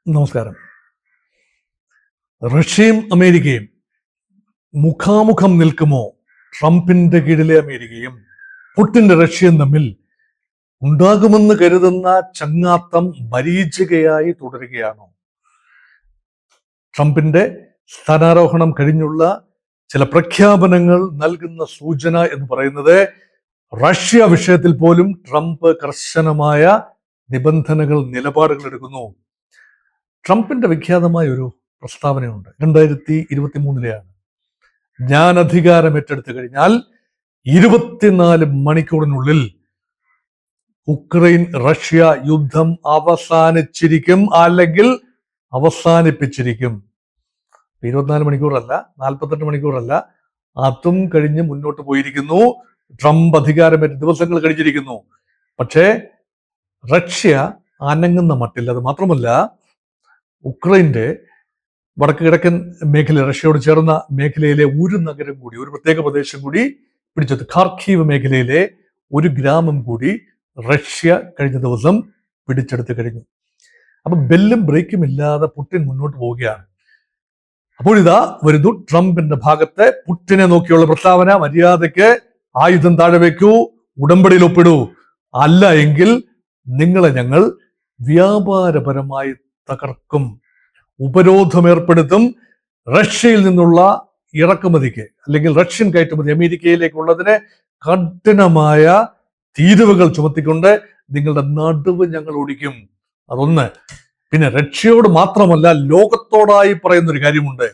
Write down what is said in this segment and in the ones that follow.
നമസ്കാരം. റഷ്യയും അമേരിക്കയും മുഖാമുഖം നിൽക്കുമോ? ട്രംപിന്റെ കീഴിലെ അമേരിക്കയും പുടിന്റെ റഷ്യയും തമ്മിൽ ഉണ്ടാകുമെന്ന് കരുതുന്ന ചങ്ങാത്തം മരീചികയായി തുടരുകയാണോ? ട്രംപിന്റെ സ്ഥാനാരോഹണം കഴിഞ്ഞുള്ള ചില പ്രഖ്യാപനങ്ങൾ നൽകുന്ന സൂചന എന്ന് പറയുന്നത് റഷ്യ വിഷയത്തിൽ പോലും ട്രംപ് കർശനമായ നിബന്ധനകൾ, നിലപാടുകൾ എടുക്കുന്നു. ട്രംപിന്റെ വിഖ്യാതമായ ഒരു പ്രസ്താവനയുണ്ട്, 2023-ലെയാണ്. ഞാൻ അധികാരം ഏറ്റെടുത്തു കഴിഞ്ഞാൽ 24 മണിക്കൂറിനുള്ളിൽ ഉക്രൈൻ റഷ്യ യുദ്ധം അവസാനിച്ചിരിക്കും, അല്ലെങ്കിൽ അവസാനിപ്പിച്ചിരിക്കും. 24 മണിക്കൂറല്ല, 48 മണിക്കൂറല്ല, അതും കഴിഞ്ഞ് മുന്നോട്ട് പോയിരിക്കുന്നു. ട്രംപ് അധികാരമേറ്റ ദിവസങ്ങൾ കഴിഞ്ഞിരിക്കുന്നു. പക്ഷേ റഷ്യ അനങ്ങുന്ന മട്ടില്ല. അത് മാത്രമല്ല, ഉക്രൈന്റെ വടക്ക് കിഴക്കൻ മേഖല, റഷ്യയോട് ചേർന്ന മേഖലയിലെ ഒരു നഗരം കൂടി, ഒരു പ്രത്യേക പ്രദേശം കൂടി പിടിച്ചെടുത്തു. ഖാർക്കീവ് മേഖലയിലെ ഒരു ഗ്രാമം കൂടി റഷ്യ കഴിഞ്ഞ ദിവസം പിടിച്ചെടുത്ത് കഴിഞ്ഞു. അപ്പൊ ബെല്ലും ബ്രേക്കും ഇല്ലാതെ പുടിൻ മുന്നോട്ട് പോവുകയാണ്. അപ്പോൾ ഇതാ വരുന്നു ട്രംപിന്റെ ഭാഗത്ത് പുടിനെ നോക്കിയുള്ള പ്രസ്താവന: മര്യാദയ്ക്ക് ആയുധം താഴെ വെക്കൂ, ഉടമ്പടിയിൽ ഒപ്പിടൂ, അല്ല എങ്കിൽ നിങ്ങളെ ഞങ്ങൾ വ്യാപാരപരമായി തകർക്കും, ഉപരോധം ഏർപ്പെടുത്തും, റഷ്യയിൽ നിന്നുള്ള ഇറക്കുമതിക്ക് അല്ലെങ്കിൽ റഷ്യൻ കയറ്റുമതി അമേരിക്കയിലേക്കുള്ളതിന് കഠിനമായ തീരുവകൾ ചുമത്തിക്കൊണ്ട് നിങ്ങളുടെ നടുവ് ഞങ്ങൾ ഓടിക്കും. അതൊന്ന്. പിന്നെ റഷ്യയോട് മാത്രമല്ല, ലോകത്തോടായി പറയുന്നൊരു കാര്യമുണ്ട്: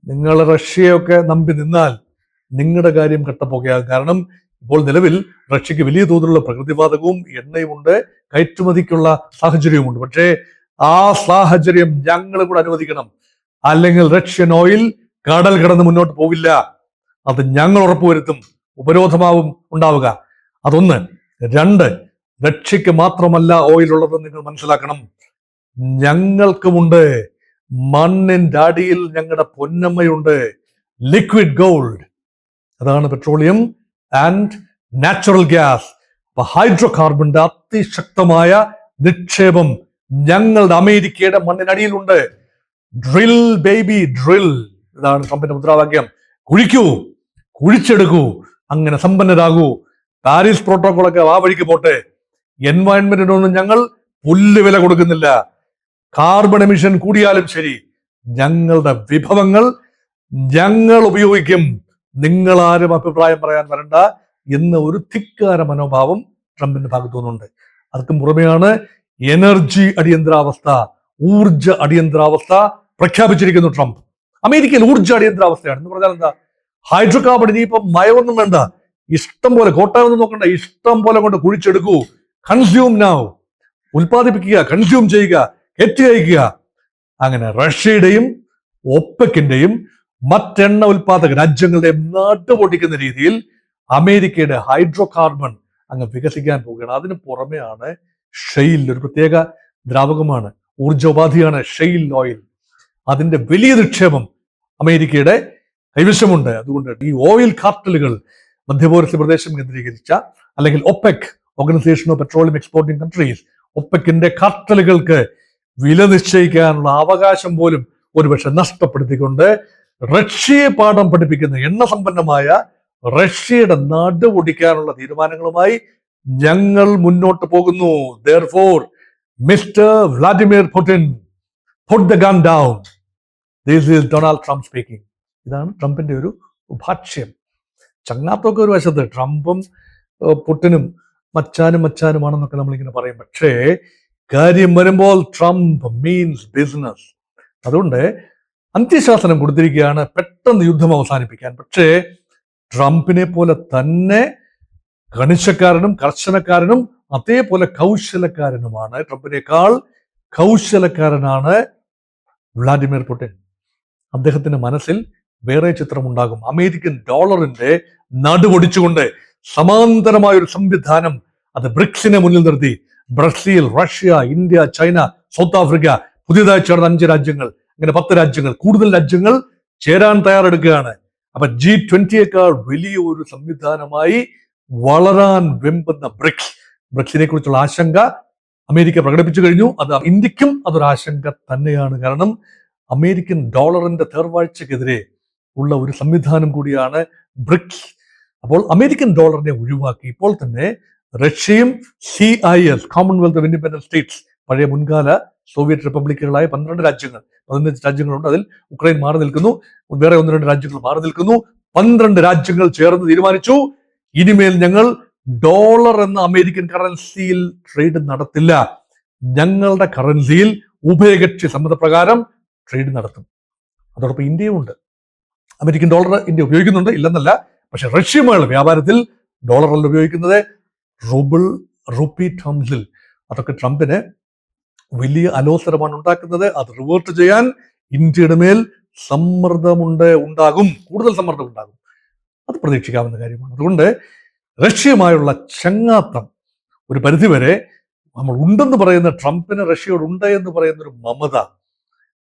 നിങ്ങൾ റഷ്യയൊക്കെ നമ്പി നിന്നാൽ നിങ്ങളുടെ കാര്യം കട്ടപ്പോകയാകും. കാരണം ഇപ്പോൾ നിലവിൽ റഷ്യക്ക് വലിയ തോതിലുള്ള പ്രകൃതിവാതകവും എണ്ണയും ഉണ്ട്, കയറ്റുമതിക്കുള്ള സാഹചര്യവുമുണ്ട്. പക്ഷേ ആ സാഹചര്യം ഞങ്ങൾ കൂടെ അനുവദിക്കണം, അല്ലെങ്കിൽ റഷ്യൻ ഓയിൽ കടൽ കടന്ന് മുന്നോട്ട് പോവില്ല. അത് ഞങ്ങൾ ഉറപ്പുവരുത്തും. ഉപരോധമാവും ഉണ്ടാവുക. അതൊന്ന്. രണ്ട്, റഷ്യക്ക് മാത്രമല്ല ഓയിൽ ഉള്ളതെന്ന് നിങ്ങൾ മനസ്സിലാക്കണം, ഞങ്ങൾക്കുമുണ്ട്. മണ്ണിന്റെ അടിയിൽ ഞങ്ങളുടെ പൊന്നമ്മയുണ്ട്, ലിക്വിഡ് ഗോൾഡ്. അതാണ് പെട്രോളിയം ആൻഡ് നാച്ചുറൽ ഗ്യാസ്. അപ്പൊ ഹൈഡ്രോ കാർബണിന്റെ അതിശക്തമായ നിക്ഷേപം ഞങ്ങളുടെ അമേരിക്കയുടെ മണ്ണിനടിയിലുണ്ട്. ഡ്രിൽ ബേബി ഡ്രിൽ, ഇതാണ് ട്രംപിന്റെ മുദ്രാവാക്യം. കുഴിക്കൂ, കുഴിച്ചെടുക്കൂ, അങ്ങനെ സമ്പന്നരാകൂ. പാരീസ് പ്രോട്ടോകോളൊക്കെ ആ വഴിക്ക് പോട്ടെ. എൻവയൺമെന്റിനൊന്നും ഞങ്ങൾ പുല്ല് വില കൊടുക്കുന്നില്ല. കാർബൺ എമിഷൻ കൂടിയാലും ശരി, ഞങ്ങളുടെ വിഭവങ്ങൾ ഞങ്ങൾ ഉപയോഗിക്കും, നിങ്ങൾ ആരും അഭിപ്രായം പറയാൻ വരണ്ട എന്ന ഒരു ധിക്കാര മനോഭാവം ട്രംപിന്റെ ഭാഗത്തു നിന്നുണ്ട്. അതൊക്കെ പുറമെയാണ് എനർജി അടിയന്തരാവസ്ഥ, ഊർജ അടിയന്തരാവസ്ഥ പ്രഖ്യാപിച്ചിരിക്കുന്നു ട്രംപ്. അമേരിക്കയിൽ ഊർജ അടിയന്തരാവസ്ഥയാണ് എന്ന് പറഞ്ഞാൽ എന്താ? ഹൈഡ്രോ കാർബൺ ഇനിയിപ്പം മയമൊന്നും വേണ്ട, ഇഷ്ടം പോലെ, കോട്ടയൊന്നും നോക്കണ്ട, ഇഷ്ടം പോലെ കൊണ്ട് കുഴിച്ചെടുക്കൂ. കൺസ്യൂം നൗ, ഉൽപ്പാദിപ്പിക്കുക, കൺസ്യൂം ചെയ്യുക, കയറ്റുകയക്കുക. അങ്ങനെ റഷ്യയുടെയും ഒപെക്കിന്റെയും മറ്റെണ്ണ ഉൽപാദക രാജ്യങ്ങളുടെയും നാട്ടുപൊട്ടിക്കുന്ന രീതിയിൽ അമേരിക്കയുടെ ഹൈഡ്രോ കാർബൺ അങ്ങ് വികസിക്കാൻ പോവുകയാണ്. അതിന് പുറമെയാണ് ഷെയിൽ, ഒരു പ്രത്യേക ദ്രാവകമാണ്, ഊർജോപാധിയാണ് ഷെയിൽ ഓയിൽ. അതിന്റെ വലിയ നിക്ഷേപം അമേരിക്കയുടെ കൈവശമുണ്ട്. അതുകൊണ്ട് ഈ ഓയിൽ കാർട്ടലുകൾ, മധ്യപൂർവ്വ പ്രദേശം കേന്ദ്രീകരിച്ച, അല്ലെങ്കിൽ OPEC, organisation of petroleum exporting countries, ഒപെക്കിന്റെ കാർട്ടലുകൾക്ക് വില നിശ്ചയിക്കാനുള്ള അവകാശം പോലും ഒരുപക്ഷെ നഷ്ടപ്പെടുത്തിക്കൊണ്ട് റഷ്യയെ പാഠം പഠിപ്പിക്കുന്ന എണ്ണ സമ്പന്നമായ റഷ്യയുടെ നടുവൊടിക്കാനുള്ള തീരുമാനങ്ങളുമായി ഞങ്ങൾ മുന്നോട്ട് പോകുന്നു. Therefore, Mr. Vladimir Putin, put the gun down. This is Donald Trump speaking. ഇതാണ് ട്രംപിന്റെ ഒരു ഭാഷ്യം. ചങ്ങാത്തൊക്കെ ഒരു വശത്ത്, ട്രംപും പുടിനും മച്ചാനുമാണെന്നൊക്കെ നമ്മളിങ്ങനെ പറയും. പക്ഷേ കാര്യം വരുമ്പോൾ ട്രംപ് മീൻസ് ബിസിനസ്. അതുകൊണ്ട് അന്ത്യശാസനം കൊടുത്തിരിക്കുകയാണ് പെട്ടെന്ന് യുദ്ധം അവസാനിപ്പിക്കാൻ. പക്ഷേ ട്രംപിനെ പോലെ തന്നെ കണിശക്കാരനും കർശനക്കാരനും അതേപോലെ കൗശലക്കാരനുമാണ്. ട്രംപിനേക്കാൾ കൗശലക്കാരനാണ് വ്ളാഡിമിർ പുടിൻ. അദ്ദേഹത്തിന്റെ മനസ്സിൽ വേറെ ചിത്രമുണ്ടാകും. അമേരിക്കൻ ഡോളറിന്റെ നടുവൊടിച്ചുകൊണ്ട് സമാന്തരമായ ഒരു സംവിധാനം, അത് ബ്രിക്സിനെ മുന്നിൽ നിർത്തി Brazil, Russia, India, China, south Africa, പുതിയതായി ചേർന്ന 5 രാജ്യങ്ങൾ, അങ്ങനെ 10 രാജ്യങ്ങൾ, കൂടുതൽ രാജ്യങ്ങൾ ചേരാൻ തയ്യാറെടുക്കുകയാണ്. അപ്പൊ G20യേക്കാൾ വലിയ ഒരു സംവിധാനമായി വളരാൻ വെമ്പുന്ന ബ്രിക്സിനെ കുറിച്ചുള്ള ആശങ്ക അമേരിക്ക പ്രകടിപ്പിച്ചു കഴിഞ്ഞു. അത് ഇന്ത്യക്കും അതൊരു ആശങ്ക തന്നെയാണ്. കാരണം അമേരിക്കൻ ഡോളറിന്റെ തേർവാഴ്ചക്കെതിരെ ഉള്ള ഒരു സംവിധാനം കൂടിയാണ് ബ്രിക്സ്. അപ്പോൾ അമേരിക്കൻ ഡോളറിനെ ഒഴിവാക്കി ഇപ്പോൾ തന്നെ റഷ്യയും CIS, Commonwealth of independent States, പഴയ മുൻകാല സോവിയറ്റ് റിപ്പബ്ലിക്കുകളായ 12 രാജ്യങ്ങൾ, 15 രാജ്യങ്ങളുണ്ട്. അതിൽ ഉക്രൈൻ മാറി നിൽക്കുന്നു, വേറെ 1-2 രാജ്യങ്ങൾ മാറി നിൽക്കുന്നു. 12 രാജ്യങ്ങൾ ചേർന്ന് തീരുമാനിച്ചു, ഇനിമേൽ ഞങ്ങൾ ഡോളർ എന്ന അമേരിക്കൻ കറൻസിയിൽ ട്രേഡ് നടത്തില്ല. ഞങ്ങളുടെ കറൻസിയിൽ ഉഭയകക്ഷി സമ്മതപ്രകാരം ട്രേഡ് നടത്തും. അതോടൊപ്പം ഇന്ത്യയും ഉണ്ട്. അമേരിക്കൻ ഡോളർ ഇന്ത്യ ഉപയോഗിക്കുന്നുണ്ട്, ഇല്ലെന്നല്ല. പക്ഷെ റഷ്യയുമായുള്ള വ്യാപാരത്തിൽ ഡോളറല്ല ഉപയോഗിക്കുന്നത്, റുപ്പി ടേംസിൽ. അതൊക്കെ ട്രംപിന് വലിയ അലോസരമാണ് ഉണ്ടാക്കുന്നത്. അത് റിവേർട്ട് ചെയ്യാൻ ഇന്ത്യയുടെ മേൽ ഉണ്ടാകും, കൂടുതൽ സമ്മർദ്ദം ഉണ്ടാകും. അത് പ്രതീക്ഷിക്കാവുന്ന കാര്യമാണ്. അതുകൊണ്ട് റഷ്യയുമായുള്ള ചങ്ങാത്തം ഒരു പരിധിവരെ നമ്മൾ ഉണ്ടെന്ന് പറയുന്ന ട്രംപിന് റഷ്യയോട് ഉണ്ട് എന്ന് പറയുന്ന ഒരു മമത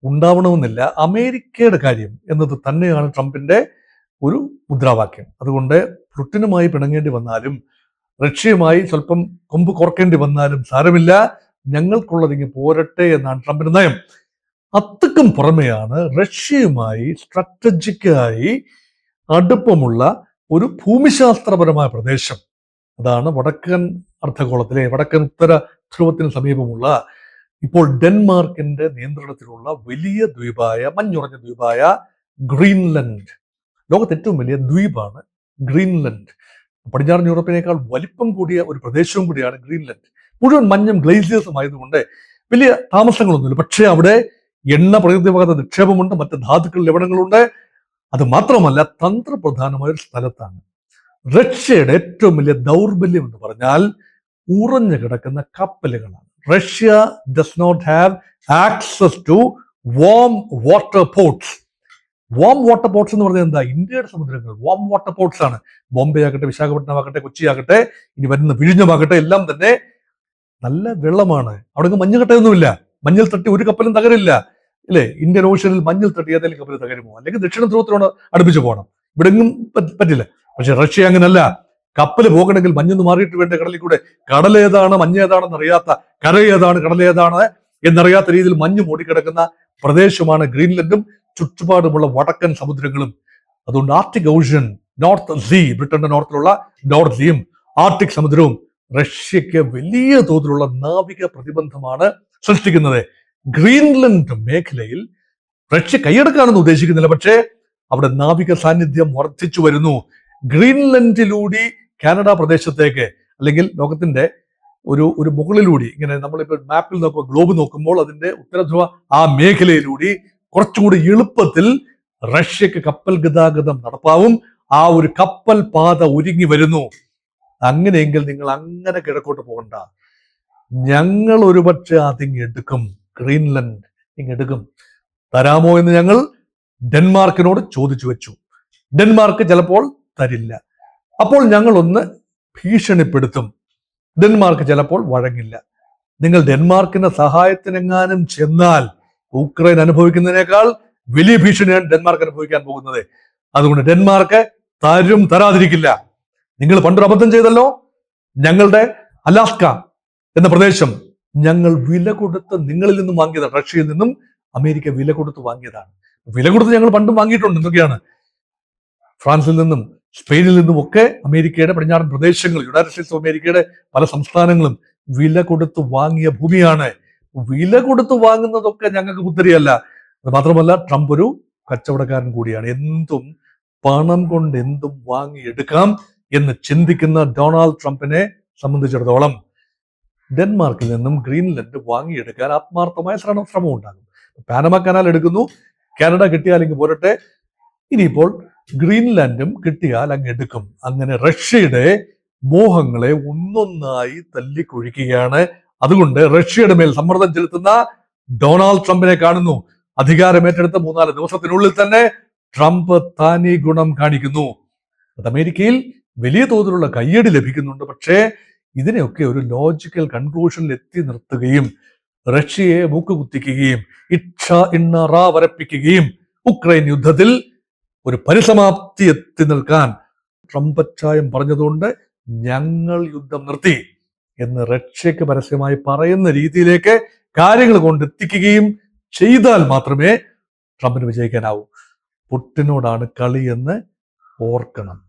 ഉണ്ടാവണമെന്നില്ല. അമേരിക്കയുടെ കാര്യം എന്നത് തന്നെയാണ് ട്രംപിന്റെ ഒരു മുദ്രാവാക്യം. അതുകൊണ്ട് പുടിനുമായി പിണങ്ങേണ്ടി വന്നാലും റഷ്യയുമായി സ്വല്പം കൊമ്പ് കോർക്കേണ്ടി വന്നാലും സാരമില്ല, ഞങ്ങൾക്കുള്ളതിങ്ങ് പോരട്ടെ എന്നാണ് ട്രംപിന്റെ നയം. അത്രക്കും പുറമെയാണ് റഷ്യയുമായി സ്ട്രാറ്റജിക്കായി അടുപ്പമുള്ള ഒരു ഭൂമിശാസ്ത്രപരമായ പ്രദേശം. അതാണ് വടക്കൻ അർദ്ധഗോളത്തിലെ വടക്കൻ ഉത്തര ധ്രുവത്തിന് സമീപമുള്ള, ഇപ്പോൾ ഡെൻമാർക്കിന്റെ നിയന്ത്രണത്തിലുള്ള വലിയ ദ്വീപായ, മഞ്ഞുറഞ്ഞ ദ്വീപായ ഗ്രീൻലൻഡ്. ലോകത്ത് ഏറ്റവും വലിയ ദ്വീപാണ് ഗ്രീൻലൻഡ്. പടിഞ്ഞാറൻ യൂറോപ്പിനേക്കാൾ വലിപ്പം കൂടിയ ഒരു പ്രദേശവും കൂടിയാണ് ഗ്രീൻലൻഡ്. മുഴുവൻ മഞ്ഞും ഗ്ലേസിയേഴ്സും ആയതുകൊണ്ട് വലിയ താമസങ്ങളൊന്നുമില്ല. പക്ഷേ അവിടെ എണ്ണ പ്രകൃതിവാദ നിക്ഷേപമുണ്ട്, മറ്റ് ധാതുക്കൾ ലവണങ്ങളുണ്ട്. അത് മാത്രമല്ല തന്ത്രപ്രധാനമായ ഒരു സ്ഥലത്താണ്. റഷ്യയുടെ ഏറ്റവും വലിയ ദൗർബല്യം എന്ന് പറഞ്ഞാൽ ഉറഞ്ഞു കിടക്കുന്ന കപ്പലുകളാണ്. Russia does not have access to warm water ports. Warm water ports എന്ന് പറഞ്ഞാൽ എന്താ? ഇന്ത്യയുടെ സമുദ്രങ്ങൾ വാം വാട്ടർ പോർട്ട്സ് ആണ്. ബോംബെ ആകട്ടെ, വിശാഖപട്ടണം ആകട്ടെ, കൊച്ചി ആകട്ടെ, ഇനി വരുന്ന വിഴിഞ്ഞമാകട്ടെ, എല്ലാം തന്നെ നല്ല വെള്ളമാണ്. അവിടെ മഞ്ഞുകട്ടയൊന്നുമില്ല. മഞ്ഞിൽ തട്ടി ഒരു കപ്പലും തകരില്ല, ഇല്ലേ? ഇന്ത്യൻ ഓഷ്യനിൽ മഞ്ഞിൽ തട്ടി ഏതെങ്കിലും കപ്പൽ തകരുമോ? അല്ലെങ്കിൽ ദക്ഷിണ ധ്രുവത്തിനോട് അടുപ്പിച്ച് പോകണം. ഇവിടെ എങ്ങും പറ്റില്ല. പക്ഷെ റഷ്യ അങ്ങനല്ല. കപ്പൽ പോകണമെങ്കിൽ മഞ്ഞൊന്ന് മാറിയിട്ട് വേണ്ട കടലിൽ കൂടെ. കടലേതാണ് മഞ്ഞ് ഏതാണെന്ന് അറിയാത്ത, കര ഏതാണ് കടലേതാണ് എന്നറിയാത്ത രീതിയിൽ മഞ്ഞ് മൂടിക്കിടക്കുന്ന പ്രദേശമാണ് ഗ്രീൻലൻഡും ചുറ്റുപാടുമുള്ള വടക്കൻ സമുദ്രങ്ങളും. അതുകൊണ്ട് ആർട്ടിക് ഓഷ്യൻ, നോർത്ത് സീ, ബ്രിട്ടന്റെ നോർത്തിലുള്ള നോർത്ത് സീയും ആർട്ടിക് സമുദ്രവും റഷ്യക്ക് വലിയ തോതിലുള്ള നാവിക പ്രതിബന്ധമാണ് സൃഷ്ടിക്കുന്നത്. ഗ്രീൻലൻഡ് മേഖലയിൽ റഷ്യ കൈയടക്കാണെന്ന് ഉദ്ദേശിക്കുന്നില്ല, പക്ഷേ അവിടെ നാവിക സാന്നിധ്യം വർദ്ധിച്ചു വരുന്നു. ഗ്രീൻലൻഡിലൂടെ കാനഡ പ്രദേശത്തേക്ക്, അല്ലെങ്കിൽ ലോകത്തിന്റെ ഒരു മുകളിലൂടെ, ഇങ്ങനെ നമ്മളിപ്പോൾ മാപ്പിൽ നോക്കുമ്പോൾ, ഗ്ലോബ് നോക്കുമ്പോൾ അതിന്റെ ഉത്തരധ്രുവ ആ മേഖലയിലൂടെ കുറച്ചുകൂടി എളുപ്പത്തിൽ റഷ്യക്ക് കപ്പൽ ഗതാഗതം നടപ്പാവും. ആ ഒരു കപ്പൽ പാത ഒരുങ്ങി വരുന്നു. അങ്ങനെയെങ്കിൽ നിങ്ങൾ അങ്ങനെ കിഴക്കോട്ട് പോകണ്ട. ഞങ്ങൾ ഒരുപക്ഷെ അതിങ്ങെടുക്കും, ഗ്രീൻലൻഡ് ഇങ്ങെടുക്കും. തരാമോ എന്ന് ഞങ്ങൾ ഡെൻമാർക്കിനോട് ചോദിച്ചു വെച്ചു. ഡെൻമാർക്ക് ചിലപ്പോൾ തരില്ല. അപ്പോൾ ഞങ്ങൾ ഒന്ന് ഭീഷണിപ്പെടുത്തും. ഡെൻമാർക്ക് ചിലപ്പോൾ വഴങ്ങില്ല. നിങ്ങൾ ഡെൻമാർക്കിന്റെ സഹായത്തിനെങ്ങാനും ചെന്നാൽ ഉക്രൈൻ അനുഭവിക്കുന്നതിനേക്കാൾ വലിയ ഭീഷണിയാണ് ഡെൻമാർക്ക് അനുഭവിക്കാൻ പോകുന്നത്. അതുകൊണ്ട് ഡെൻമാർക്ക് തരും, തരാതിരിക്കില്ല. നിങ്ങൾ പണ്ടൊരു അബദ്ധം ചെയ്തല്ലോ. ഞങ്ങളുടെ അലാസ്ക എന്ന പ്രദേശം ഞങ്ങൾ വില കൊടുത്ത് നിങ്ങളിൽ നിന്നും വാങ്ങിയതാണ്. റഷ്യയിൽ നിന്നും അമേരിക്ക വില കൊടുത്ത് വാങ്ങിയതാണ്. വില കൊടുത്ത് ഞങ്ങൾ പണ്ടും വാങ്ങിയിട്ടുണ്ട്. എന്തൊക്കെയാണ്? ഫ്രാൻസിൽ നിന്നും സ്പെയിനിൽ നിന്നും ഒക്കെ അമേരിക്കയുടെ പടിഞ്ഞാറൻ പ്രദേശങ്ങൾ, യുണൈറ്റഡ് സ്റ്റേറ്റ്സ് ഓഫ് അമേരിക്കയുടെ പല സംസ്ഥാനങ്ങളും വില കൊടുത്ത് വാങ്ങിയ ഭൂമിയാണ്. വില കൊടുത്ത് വാങ്ങുന്നതൊക്കെ ഞങ്ങൾക്ക് പുത്തരിയല്ല. അത് മാത്രമല്ല, ട്രംപ് ഒരു കച്ചവടക്കാരൻ കൂടിയാണ്. എന്തും പണം കൊണ്ട് എന്തും വാങ്ങിയെടുക്കാം എന്ന് ചിന്തിക്കുന്ന ഡൊണാൾഡ് ട്രംപിനെ സംബന്ധിച്ചിടത്തോളം ഡെൻമാർക്കിൽ നിന്നും ഗ്രീൻലൻഡ് വാങ്ങിയെടുക്കാൻ ആത്മാർത്ഥമായ ശ്രമം ഉണ്ടാകും. പാനമ കനാൽ എടുക്കുന്നു, കാനഡ കിട്ടിയാൽ ഇങ്ങ് പോരട്ടെ. ഇനിയിപ്പോൾ ഗ്രീൻലാൻഡും കിട്ടിയാൽ അങ്ങ് എടുക്കും. അങ്ങനെ റഷ്യയുടെ മോഹങ്ങളെ ഒന്നൊന്നായി തല്ലിക്കൊഴിക്കുകയാണ്. അതുകൊണ്ട് റഷ്യയുടെ മേൽ സമ്മർദ്ദം ചെലുത്തുന്ന ഡൊണാൾഡ് ട്രംപിനെ കാണുന്നു. അധികാരമേറ്റെടുത്ത 3-4 ദിവസത്തിനുള്ളിൽ തന്നെ ട്രംപ് താനീ ഗുണം കാണിക്കുന്നു. അത് അമേരിക്കയിൽ വലിയ തോതിലുള്ള കയ്യടി ലഭിക്കുന്നുണ്ട്. പക്ഷേ ഇതിനെയൊക്കെ ഒരു ലോജിക്കൽ കൺക്ലൂഷനിൽ എത്തി നിർത്തുകയും റഷ്യയെ മൂക്കുകുത്തിക്കുകയും വരപ്പിക്കുകയും ഉക്രൈൻ യുദ്ധത്തിൽ ഒരു പരിസമാപ്തി എത്തി നിൽക്കാൻ ട്രംപ് അച്ചായം പറഞ്ഞതുകൊണ്ട് ഞങ്ങൾ യുദ്ധം നിർത്തി, എന്ന് റഷ്യക്ക് പരസ്യമായി പറയുന്ന രീതിയിലേക്ക് കാര്യങ്ങൾ കൊണ്ടെത്തിക്കുകയും ചെയ്താൽ മാത്രമേ ട്രംപിന് വിജയിക്കാനാവൂ. പുട്ടിനോടാണ് കളി എന്ന് ഓർക്കണം.